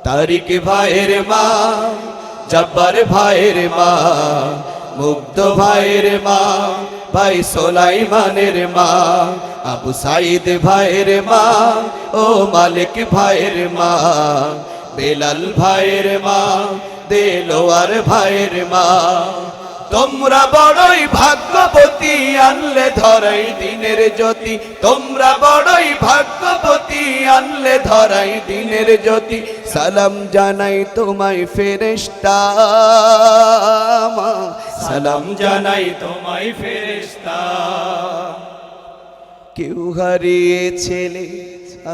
তারিক ভাইয়ের মা, জব্বার ভাইয়ের মা, মুগ্ধ ভাইয়ের মা, ভাই সুলাইমানের মা, আবু সাইদ ভাইয়ের মা, ও মালিক ভাইয়ের মা, বেলাল ভাইয়ের মা, দেলোয়ার ভাইয়ের মা। তোমরা বড়ই ভাগ্যবতী, আনলে ধরাই দিনের জ্যোতি। তোমরা বড়ই ভাগ্যবতী, আনলে ধরাই দিনের জ্যোতি। সালাম জানাই তোমায় ফেরেশতা, সালাম জানাই তোমায় ফেরেশতা। কেউ হারিয়ে ছেলে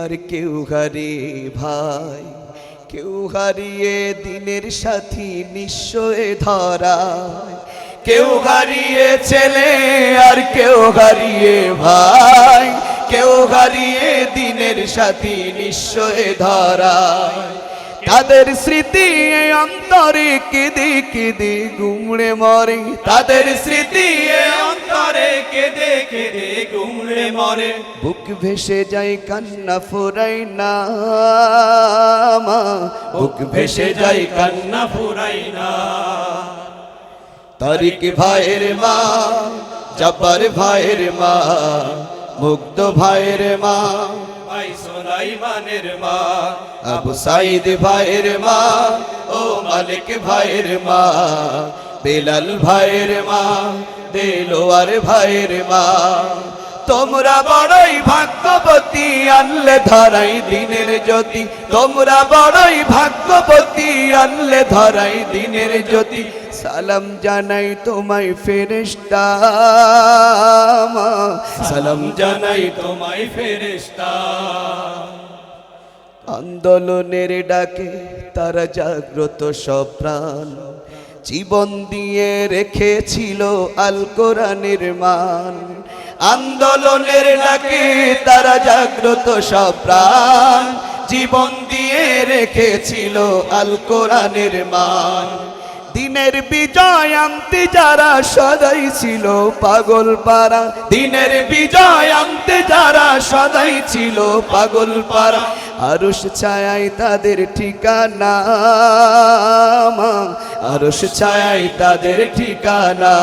আর কেউ হারিয়ে ভাই, কেউ হারিয়ে দিনের সাথী নিশ্চয় ধরায়। কেউ হারিয়ে ছেলে আর কেউ হারিয়ে ভাই, কেউ হারিয়ে দিনের সাথী নিশ্চয় ধরায়। তাদের স্মৃতি অন্তরে কেঁদে কেঁদে গুমড়ে মরে, তাদের স্মৃতি অন্তরে কেঁদে কেঁদে গুমড়ে মরে। বুক ভেসে যায় কান্না ফুরাই না, বুক ভেসে যায় কান্না ফুরাই না। তারিক ভাইয়ের মা, জব্বার ভাইয়ের মা, মুগ্ধ ভাইয়ের মা, ভাই সুলাইমানের মা, আবু সাইদ ভাইয়ের মা, ও মালিক ভাইয়ের মা, বেলাল ভাইয়ের মা, দেলোয়ার ভাইয়ের মা। তোমরা বড়ই ভাগ্যবতী, আনলে ধরাই দিনের জ্যোতি। তোমরা বড়ই ভাগ্যবতী, আনলে ধরাই দিনের জ্যোতি। সালাম জানাই তোমায় ফেরেশতা, সালাম জানাই তোমায় ফেরেশতা। আন্দোলনের ডাকে তারা জাগ্রত সব প্রাণ, জীবন দিয়ে রেখেছিল আল কোরআনের মান। আন্দোলনের ডাকে তারা জাগ্রত সব প্রাণ, জীবন দিয়ে রেখেছিল আল কোরআনের মান। দিনের বিজয় আনতে যারা সদাই ছিল পাগল পারা, দিনের বিজয় আনতে যারা সদাই ছিল পাগল পারা। আরশ ছায়ায় তাদের ঠিকানা, আরশ ছায়ায় তাদের ঠিকানা।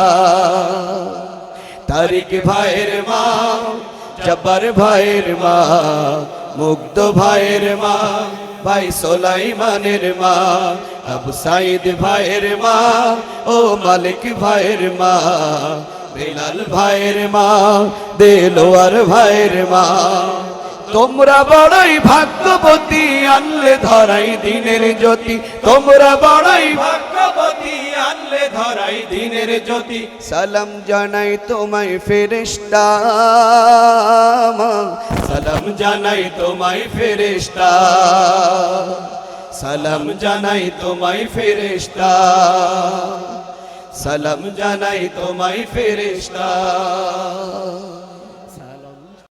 তারিক ভাইয়ের মা, জব্বার ভাইয়ের মা, মুগ্ধ ভাইয়ের মা, ভাই সুলাইমানের মা, আবু সাইদ ভাইয়ের মা, ও মালিক ভাইয়ের মা, বেলাল ভাইয়ের মা, দেলোয়ার ভাইয়ের মা। তোমরা বড়ই ভাগ্যবতী, আনলে ধরাই দিনের জ্যোতি। তোমরা বড়ই ভাগ্যবতী, আনলে ধরাই দিনের জ্যোতি। সালাম জানাই তোমায় ফেরেশতা, সালাম জানাই তোমায় ফেরেশতা, সালাম জানাই তোমায় ফেরেশতা, সালাম জানাই তোমায় ফেরেশতা।